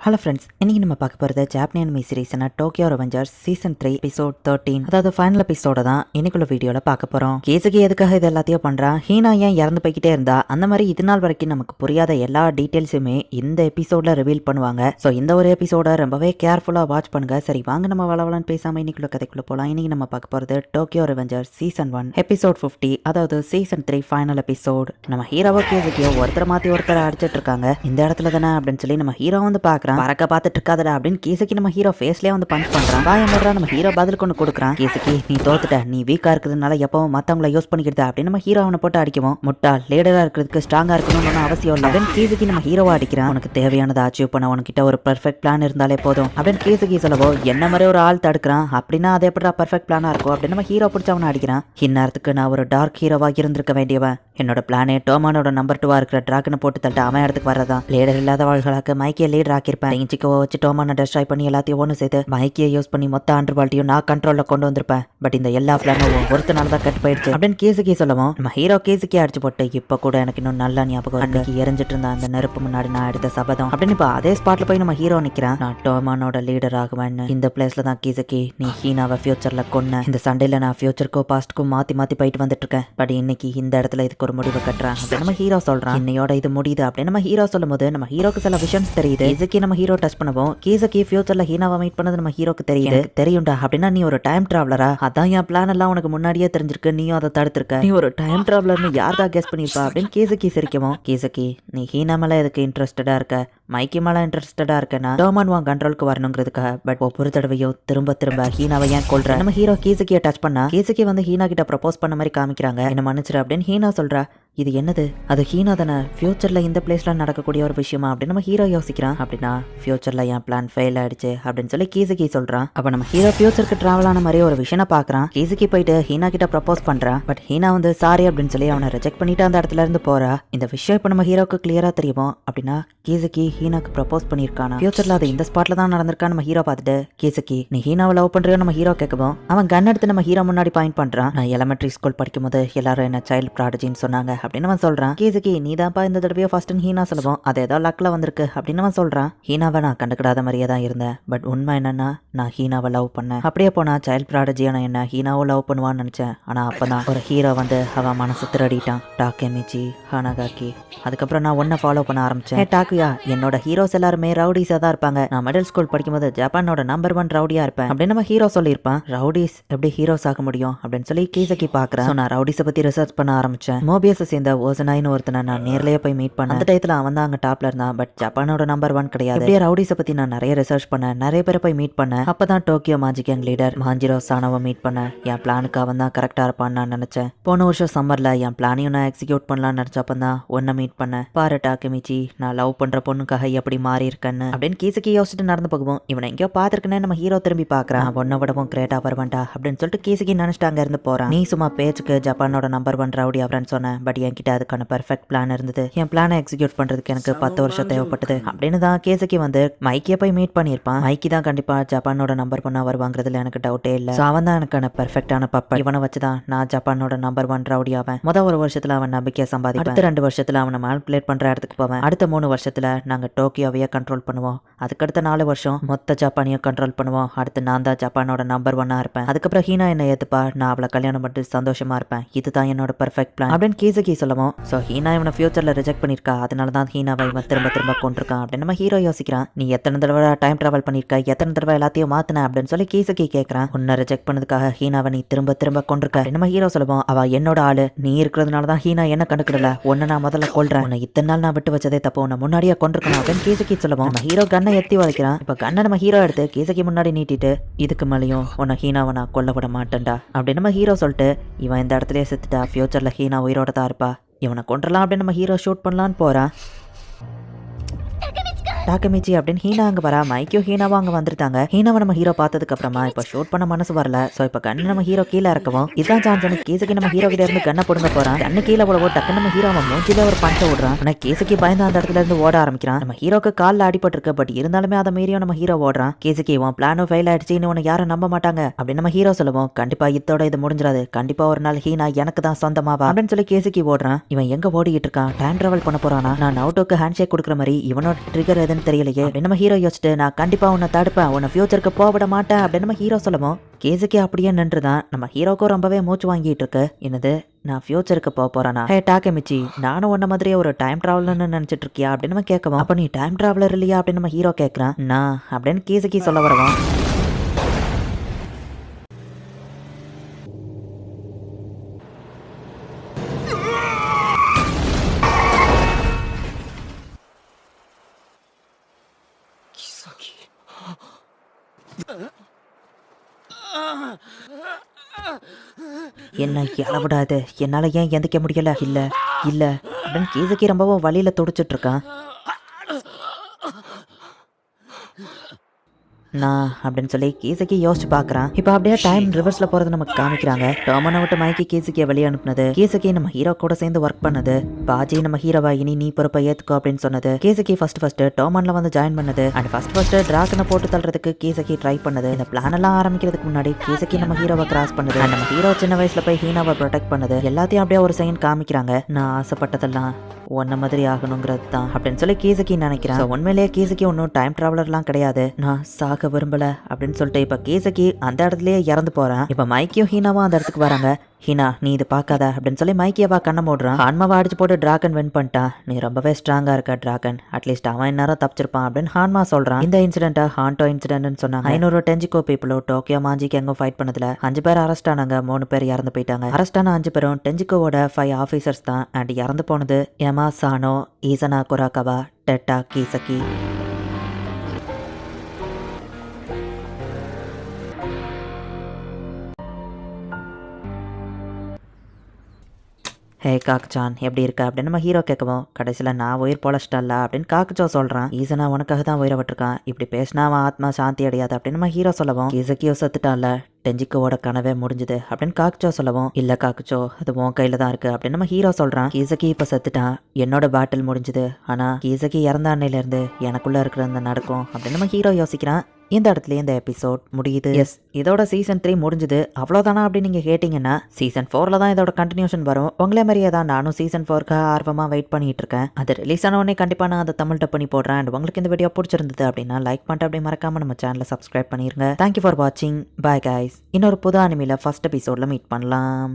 Hello friends, இன்னைக்கு நம்ம பார்க்க போகிறது ஜாப்பனி அனிமி சீரிஸான டோக்கியோ ரெவெஞ்சர்ஸ் சீசன் 3 எபிசோட் 13, அதாவது ஃபைனல் எபிசோட தான் இன்னைக்குள்ள வீடியோவில் பார்க்க போகிறோம். கேசுகி எதுக்காக இது எல்லாத்தையும் பண்ணுறான், ஹீனா ஏன் இறந்து போய்கிட்டே இருந்தா, அந்த மாதிரி இது நாள் வரைக்கும் நமக்கு புரியாத எல்லா டீட்டெயில்ஸுமே இந்த எபிசோடில் ரிவீல் பண்ணுவாங்க. ஸோ இந்த ஒரு எபிசோட ரொம்பவே கேர்ஃபுல்லாக வாட்ச் பண்ணுங்க. சரி வாங்க நம்ம வளவலன்னு பேசாமல் இன்னைக்குள்ள கதைக்குள்ள போகலாம். இன்னைக்கு நம்ம பார்க்க போகிறது டோக்கியோ ரெவெஞ்சர்ஸ் சீசன் 1 எபிசோட் 50, அதாவது சீசன் 3 ஃபைனல் எபிசோட். நம்ம ஹீரோவோ கேசுகியோ ஒருத்தரை மாற்றி ஒருத்தரை அடிச்சிட்டு இருக்காங்க. இந்த இடத்துல தானே அப்படின்னு சொல்லி நம்ம ஹீரோ வந்து பார்க்குறான். பறக்க பார்த்துட்டு இருக்காதடா அப்படின்னு கேசுக்கு நம்ம ஹீரோ ஃபேஸ்லயே வந்து பஞ்ச் பண்றான். பாயமர்றா நம்ம ஹீரோ பதில் கொண்டு கொடுக்குறான். கேசுக்கு நீ தோத்துட்ட, நீ வீக்கா இருக்கிறதுனால எப்பவும் மத்தவங்களை யூஸ் பண்ணிக்கிட்டு அப்படின்னு நம்ம ஹீரோ அவனை போட்டு அடிக்கவும், முட்டா லீடரா இருக்கிறதுக்கு ஸ்ட்ராங்கா இருக்கணும்னு அவசியம் இல்லை அப்படின்னு கேசுக்கு நம்ம ஹீரோவா அடிக்கிறான். உனக்கு தேவையானதை அச்சீவ் பண்ண உனக்கிட்ட ஒரு பெர்ஃபெக்ட் பிளான் இருந்தாலே போதும் அப்படின்னு கேசுக்கு சொல்லவோ, என்ன மாதிரி ஒரு ஆள் தடுக்கிறான். அப்படின்னா அது எப்படா பெர்ஃபெக்ட் பிளானா இருக்கும் அப்படின்னு நம்ம ஹீரோ பிடிச்ச அவனை அடிக்கிறான். இந்நேரத்துக்கு நான் ஒரு டார்க் ஹீரோவா இருந்திருக்க வேண்டியவன். என்னோட பிளானே டோமானோட நம்பர் 2 இருக்கிற டிராகனை போட்டு தள்ளிட்டு அவன் இடத்துக்கு வரதான். லீடர் இல்லாத வாழ்களுக்கு மைக்கிய லீடர் ஆக்கியிருப்பேன். சிக்கோவை வச்சு டோமான டெஸ்ட்ராய் பண்ணி எல்லாத்தையும் ஒன்று சேர்த்து மைக்கியை யூஸ் பண்ணி மொத்த அண்டர்வால்ட்டியும் நான் கண்ட்ரோல்ல கொண்டு வந்திருப்பேன். பட் இந்த எல்லா பிளானும் ஒருத்தனால தான் கட் போயிடுச்சு அப்படின்னு கேசுக்கே சொல்லவும், நம்ம ஹீரோ கேசுக்கே அடிச்சு போட்டு இப்ப கூட எனக்கு இன்னும் நல்ல ஞாபகம். அன்னைக்கு எரிஞ்சிட்டு இருந்த அந்த நெருப்பு முன்னாடி நான் எடுத்த சபதம் அப்படின்னு இப்ப அதே ஸ்பாட்ல போய் நம்ம ஹீரோ நிக்கிறான். நான் டோமானோட லீடர் ஆகுவேன். இந்த பிளேஸ்ல தான் கேசுக்கி நீ ஹீனாவை ஃபியூச்சர்ல கொன்ன. இந்த சண்டையில நான் ஃபியூச்சருக்கும் பாஸ்டுக்கும் மாத்தி மாத்தி போயிட்டு வந்துட்டு இருக்கேன். பட் இன்னைக்கு இந்த இடத்துல இதுக்கு ஒரு முடிவு கட்டுறேன் அப்படின்னு நம்ம ஹீரோ சொல்றான். இன்னையோட இது முடியுது அப்படின்னு நம்ம ஹீரோ சொல்லும் போது நம்ம ஹீரோக்கு சில விஷயம்ஸ் தெரியுது. கேசுக்கி நம்ம ஹீரோ டச் பண்ணுவோம். கேசுக்கி ஃபியூச்சர்ல ஹீனாவை மீட் பண்ணது நம்ம ஹீரோக்கு தெரியும்டா. அப்படின்னா நீ ஒரு டைம் டிராவலரா? அதான் என் பிளான் எல்லாம் உனக்கு முன்னாடியே தெரிஞ்சிருக்கு, நீயும் அதை தடுத்திருக்க. நீ ஒரு டைம் டிராவலர்னு யார் தான் கெஸ் பண்ணிருப்பா அப்படின்னு கேசுக்கி சிரிக்கவும், கேசுக்கி நீ ஹீனா மேல எதுக்கு இன்ட்ரெஸ்டடா இருக்க, மைக்கி மேல இன்ட்ரெஸ்டடா இருக்கேன்னா டோமான் உன் கண்ட்ரோலுக்கு வரணுங்கிறதுக்காக. பட் ஒவ்வொரு தடவையும் திரும்ப ஹீனாவை ஏன் கொல்ற? நம்ம ஹீரோ கேசுக்கியை டச் பண்ணா கேசுக்கி வந்து ஹீனா கிட்ட ப்ரப்போஸ் பண்ண மாதிரி காமிக்கிறாங்க. என்ன மன்னிச்சிரு அப்படின்னு ஹீனா சொல்றா. இது என்னது? அது ஹீனா தானே? ஃபியூச்சர்ல இந்த பிளேஸ்ல நடக்கக்கூடிய ஒரு விஷயமா அப்படின்னு நம்ம ஹீரோ யோசிக்கிறான். அப்படின்னா ஃபியூச்சர்ல என் பிளான் ஃபெயில் ஆயிடுச்சு அப்படின்னு சொல்லி கேசுகி சொல்றான். அப்ப நம்ம ஹீரோ ஃபியூச்சருக்கு டிராவல் ஆன மாதிரி ஒரு விஷயம் பாக்குறான். கேசுகி போயிட்டு ஹீனா கிட்ட ப்ரப்போஸ் பண்றான். பட் ஹீனா வந்து சாரி அப்படின்னு சொல்லி அவனை ரிஜெக்ட் பண்ணிட்டு அந்த இடத்துல இருந்து போறா. இந்த விஷயம் இப்ப நம்ம ஹீரோக்கு கிளியரா தெரியுமோ. அப்படின்னா கேசுகி ஹீனாக்கு ப்ரப்போஸ் பண்ணிருக்கானா? ஃபியூச்சர்ல அது இந்த ஸ்பாட்ல தான் நடந்திருக்கான்னு நம்ம ஹீரோ பார்த்துட்டு, கேசுகி நீ ஹீனாவை லவ் பண்றியோ நம்ம ஹீரோ கேட்கவும், அவன் கன் எடுத்து நம்ம ஹீரோ முன்னாடி பாயிண்ட் பண்றான். நான் எலிமெண்டரி ஸ்கூல் படிக்கும் போது எல்லாரும் என்ன சைல்ட் ப்ராடஜின்னு சொன்னாங்க அப்படின்னு அவன் சொல்றான். கேசுகி நீ தான்ப்பா இந்த தடவையோ ஃபர்ஸ்ட் ஹீனா சொல்லுவோம், அது ஏதோ லக்ல வந்திருக்கு அப்படின்னு அவன் சொல்றான். ஹீனாவை நான் கண்டுக்கிடாத மாதிரியே தான் இருந்தேன். பட் உண்மை என்னன்னா நான் ஹீனாவை லவ் பண்ணேன். அப்படியே போனா சைல்ட் ப்ராடஜியான என்ன ஹீனாவும் லவ் பண்ணுவான்னு நினைச்சேன். ஆனா அப்பதான் ஒரு ஹீரோ வந்து அவன் மனசு திருடிட்டான். டாக்கெமிச்சி ஹானகாக்கி. அதுக்கப்புறம் நான் ஒன்ன ஃபாலோ பண்ண ஆரம்பிச்சேன். டாக்குயா என்னோட ஹீரோஸ் எல்லாருமே ரவுடிஸா தான் இருப்பாங்க. நான் மிடில் ஸ்கூல் படிக்கும்போது ஜப்பானோட நம்பர் 1 ரவுடியா இருப்பேன் அப்படின்னு நம்ம ஹீரோ சொல்லியிருப்பான். ரவுடிஸ் எப்படி ஹீரோஸ் ஆக முடியும் அப்படின்னு சொல்லி கேசுகி பாக்குறேன். நான் ரவுடிஸை பத்தி ரிசர்ச் பண்ண ஆரம்பிச்சேன். மோபியஸை சேர்ந்த ஓசனாயின்னு ஒருத்தனை நான் நேர்லயே போய் மீட் பண்ணேன். அந்த டயத்துல அவன் தான் அங்க டாப்ல இருந்தான். பட் ஜப்பானோட நம்பர் 1 கிடையாது. இப்படியே ரவுடிஸை பத்தி நான் நிறைய ரிசர்ச் பண்ணேன், நிறைய பேரை போய் மீட் பண்ணேன். அப்பதான் டோக்கியோ மாஜிக் கேங் லீடர் மாஞ்சிரோ சானோவை மீட் பண்ணேன். என் பிளானுக்கு அவன் தான் கரெக்டா இருப்பான்னு நான் நினைச்சேன். போன வருஷம் சம்மர்ல என் பிளானையும் நான் எக்ஸிக்யூட் பண்ணலாம்னு நினைச்சப்பதான் ஒன்ன மீட் பண்ணேன். பாரு டாக்கெமிச்சி நான் லவ் பண்ற பொண்ணுக்காக எப்படி மாறி இருக்கேன்னு அப்படின்னு கேசுக்கி யோசிச்சுட்டு நடந்து போகும். இவனை எங்கேயோ பாத்துருக்கேன்னு நம்ம ஹீரோ திரும்பி பாக்குறான். ஒன்ன விடவும் கிரேட்டா வருவான்டா அப்படின்னு சொல்லிட்டு கேசுக்கி நினைச்சிட்டு அங்க இருந்து போறான். நீ சும்மா பேச்சுக்கு ஜப்பானோட நம்பர் 1 ரவுடி அவரன்னு சொன்னேன். பட் என்கிட்ட அதுக்கான பெர்ஃபெக்ட் பிளான் இருந்தது. என் பிளானை எக்ஸிக்யூட் பண்றதுக்கு எனக்கு 10 வருஷம் தேவைப்பட்டது அப்படின்னு தான் கேசுக்கி வந்து மைக்கிய போய் மீட் பண்ணிருப்பான். மைக்கி தான் கண்டிப்பா ஜப்பானோட நம்பர் 1 வருவாங்கிறதுல எனக்கு டவுட்டே இல்ல. அவன் தான் எனக்கான பெர்ஃபெக்டான பப்ப. இவனை வச்சுதான் நான் ஜப்பானோட நம்பர் 1 ரவுடி ஆவேன். முதல் 1 வருஷத்துல அவன் நம்பிக்கையை சம்பாதிப்பான். அடுத்த 2 வருஷத்துல அவனை மேனிபுலேட் பண்ற இடத்துக்கு போவேன். அடுத்த 3 வருஷத்துல நாங்க டோக்கியோவையே கண்ட்ரோல் பண்ணுவோம். அதுக்கடுத்த 4 வருஷம் மொத்த ஜப்பானையும் கண்ட்ரோல் பண்ணுவோம். அடுத்து நான் தான் ஜப்பானோட நம்பர் 1 இருப்பேன். அதுக்கப்புறம் ஹீனா என்ன ஏத்துப்பா, நான் அவளை கல்யாணம் பண்ணிட்டு சந்தோஷமா இருப்பேன். இதுதான் என்னோட பெர்ஃபெக்ட் பிளான் அப்படின்னு கேசுகி சொல்லவும், சோ ஹீனா இவனை ஃபியூச்சர்ல ரிஜெக்ட் பண்ணிருக்கா, அதனால தான் ஹீனாவை இவன் திரும்ப கொண்டிருக்கான் அப்படின்னு நம்ம ஹீரோ யோசிக்கிறான். நீ எத்தனை தடவை டைம் டிராவல் பண்ணிருக்க, எத்தனை தடவை எல்லாத்தையும் மாத்தின அப்படின்னு சொல்லி கேசுகி கேட்கறான். உன்னை ரிஜெக்ட் பண்ணதுக்காக ஹீனாவை நீ திரும்ப கொண்டிருக்க நம்ம ஹீரோ சொல்லுவோம். அவ என்னோட ஆளு, நீ இருக்கிறதுனால தான் ஹீனா என்ன கண்டுக்கிடல, உன்னை நான் முதல்ல கொல்றேன், உன்னை இத்தனை நாள் நான் விட்டு வச்சதே தப்பு, உன்னை முன்னாடியே கொண்டிருக்கணும் அப்படின்னு கேசுகி சொல்லுவோம். நம்ம ஹீரோ கண்ணை எத்தி வளைக்கிறான். இப்ப கண்ணை நம்ம ஹீரோ எடுத்து கேசுகி முன்னாடி நீட்டிட்டு, இதுக்கு மேலேயும் உன்னை ஹீனாவை நான் கொல்ல விட மாட்டேன்டா அப்படின்னு நம்ம ஹீரோ சொல்லிட்டு, இவன் இந்த இடத்துலயே செத்துட்டா, ஃபியூச்சர்ல ஹீனா உயிரோட தான் இருப்பா, இவனை கொன்றலாம் அப்படின்னு நம்ம ஹீரோ ஷூட் பண்ணலான்னு போறான். டாக்கெமிச்சி அப்படின்னு ஹீனா அங்க வரா. மைக்கியோ ஹீனாவும் அங்க வந்துருந்தாங்க. ஹீனாவை நம்ம ஹீரோ பார்த்ததுக்கு அப்புறமா இப்ப ஷூட் பண்ண மனசு வரல. சோ இப்ப கண்ணு நம்ம ஹீரோ கீழே இறக்கவும், இதான் சான்ஸ் கேசுக்கு நம்ம ஹீரோ கிட்ட இருந்து கண்ணை போடுங்க போறான். கண்ணு கீழே போடவோ டக்குன்னு நம்ம ஹீரோ அவன் மூஞ்சில ஒரு பஞ்ச விடுறான். ஆனா கேசுக்கு பயந்து அந்த இடத்துல இருந்து ஓட ஆரம்பிக்கிறான். நம்ம ஹீரோக்கு காலில் அடிபட்டு இருக்கு. பட் இருந்தாலுமே அதை மீறியும் நம்ம ஹீரோ ஓடுறான். கேசுக்கு உன் பிளானும் ஃபெயில் ஆயிடுச்சு, உன்னை யாரும் நம்ப மாட்டாங்க அப்படின்னு நம்ம ஹீரோ சொல்லுவோம். கண்டிப்பா இதோட இது முடிஞ்சிடாது, கண்டிப்பா ஒரு நாள் ஹீனா எனக்கு தான் சொந்தமாவா அப்படின்னு சொல்லி கேசுக்கு ஓடுறான். இவன் எங்க ஓடிக்கிட்டு இருக்கான், டைம் டிராவல் பண்ண போறானா, நான் நவுட்டோக்கு ஹேண்ட் ஷேக் கொடுக்குற மாதிரி இவனோட ட்ரிகர் எதுன்னு பண்றதுன்னு தெரியலையே அப்படின்னு நம்ம ஹீரோ யோசிச்சுட்டு நான் கண்டிப்பா உன்னை தடுப்பேன், உன்னை ஃபியூச்சருக்கு போவிட மாட்டேன் அப்படின்னு நம்ம ஹீரோ சொல்லவும் கேசுக்கே அப்படியே நின்றுதான் நம்ம ஹீரோக்கும் ரொம்பவே மூச்சு வாங்கிட்டு இருக்கு. என்னது நான் ஃபியூச்சருக்கு போறேனா? ஹே டாக்கமிச்சி, நானும் உன்ன மாதிரியே ஒரு டைம் டிராவலர்னு நினைச்சிட்டு இருக்கியா அப்படின்னு நம்ம கேட்கவும் அப்ப நீ டைம் டிராவலர் இல்லையா அப்படின்னு நம்ம ஹீரோ கேட்கறான். நான் அப்படின்னு கேசுக்கி சொல்ல வரவும் என்ன இளவிடாது, என்னால ஏன் எந்திக்க முடியல? இல்ல இல்ல அப்படின்னு கேசுக்கி ரொம்பவும் வழியில துடிச்சிட்டு இருக்கான். நான் அப்படின்னு சொல்லி கேசுக்கி யோசிச்சு பாக்குறான். இப்ப அப்படியே டைம் ரிவர்ஸ்ல போறது நமக்கு காமிக்கிறாங்க. டோமனை விட்டு மைக்கி கேசுக்கிய வெளியே அனுப்புனது, கேசுக்கி நம்ம ஹீரோ கூட சேர்ந்து ஒர்க் பண்ணது, பாஜி நம்ம ஹீரோவா இனி நீ பொறுப்பை ஏத்துக்கோ அப்படின்னு சொன்னது, கேசுக்கி ஃபர்ஸ்ட் டோமன்ல வந்து ஜாயின் பண்ணது, அண்ட் ஃபர்ஸ்ட் டிராகனை போட்டு தள்ளுறதுக்கு கேசுக்கி ட்ரை பண்ணது, இந்த பிளான் எல்லாம் ஆரம்பிக்கிறதுக்கு முன்னாடி கேசுக்கி நம்ம ஹீரோவை கிராஸ் பண்ணது, and நம்ம ஹீரோ சின்ன வயசுல போய் ஹீனாவை ப்ரொடெக்ட் பண்ணது, எல்லாத்தையும் அப்படியே ஒரு செகண்ட் காமிக்கிறாங்க. நான் ஆசைப்பட்டதெல்லாம் ஒன்ன மாதிரி ஆகணுங்கிறது தான் அப்படின்னு சொல்லி கேசுக்கி நினைக்கிறேன். உண்மையிலேயே கேசுக்கி ஒன்றும் டைம் டிராவலர்லாம் கிடையாது, நான் சாக விரும்பல அப்படின்னு சொல்லிட்டு இப்ப கேசுக்கி அந்த இடத்துலயே இறந்து போறான். இப்ப மைக்கியும் ஹீனாவும் அந்த இடத்துக்கு வராங்க. ஹீனா நீ இது பார்க்காத அப்படின்னு சொல்லி மைக்கியவா கண்ணை மூடுறான். ஹான்மாவை அடிச்சு போட்டு டிராகன் வின் பண்ணிட்டான். நீ ரொம்பவே ஸ்ட்ராங்கா இருக்க டிராகன், அட்லீஸ்ட் அவன் இந்நேரம் தப்பிச்சிருப்பான் அப்படின்னு ஹான்மா சொல்றான். இந்த இன்சிடென்ட்டை ஹான்டோ இன்சிடென்ட்னு சொன்னாங்க. 500 டெஞ்சிகோ பீப்புளோ டோக்கியோ மாஞ்சிக்கு எங்க ஃபைட் பண்ணதுல 5 பேர் அரெஸ்ட் ஆனாங்க, 3 பேர் இறந்து போயிட்டாங்க. அரெஸ்ட் ஆன 5 பேரும் டெஞ்சிகோவோட 5 ஆஃபீஸர்ஸ் தான். அண்ட் இறந்து போனது யமா சானோ, ஈசனா குராகவா, டெட்டா கீசக்கி. ஹே காக்குச்சான் எப்படி இருக்க அப்படின்னு நம்ம ஹீரோ கேட்கவும் கடைசியில் நான் உயிர் பொழச்சிட்டல்ல அப்படின்னு காக்குச்சோ சொல்கிறான். ஈசனா உனக்காக தான் உயிரை விட்டுருக்கான், இப்படி பேசினா அவன் ஆத்மா சாந்தி அடையாது அப்படின்னு நம்ம ஹீரோ சொல்லவும் கீசக்கியோ செத்துட்டான்ல, டெஞ்சிக்கோவோட கனவே முடிஞ்சுது அப்படின்னு காக்குச்சோ சொல்லவும் இல்ல காக்குச்சோ அது உன் கையில தான் இருக்கு அப்படின்னு நம்ம ஹீரோ சொல்றான். கீசக்கி இப்ப செத்துட்டான், என்னோட பேட்டில் முடிஞ்சுது, ஆனா கீசக்கி இறந்த அன்னையில இருந்து எனக்குள்ள இருக்கிற நடக்கும் அப்படின்னு நம்ம ஹீரோ யோசிக்கிறான். இந்த இடத்துல இந்த எபிசோட் முடியுது. எஸ், இதோட சீசன் 3 முடிஞ்சுது. அவ்வளோதானா அப்படின்னு நீங்கள் கேட்டிங்கன்னா சீசன் 4ல தான் இதோட கண்டினியூஷன் வரும். உங்களே மாதிரியே தான் நானும் சீசன் 4க்கு ஆர்வமாக வெயிட் பண்ணிட்டு இருக்கேன். அது ரிலீஸ் ஆன உடனே கண்டிப்பாக நான் அதை தமிழ் டப் பண்ணி போடுறேன். அண்ட் உங்களுக்கு இந்த வீடியோ பிடிச்சிருந்தது அப்படின்னா லைக் பண்ணிட்டு அப்படியே மறக்காம நம்ம சேனலை சப்ஸ்கிரைப் பண்ணிருங்க. தேங்க்யூ ஃபார் வாட்சிங். Bye guys. இன்னொரு புது அனிமில ஃபர்ஸ்ட் எபிசோட்ல மீட் பண்ணலாம்.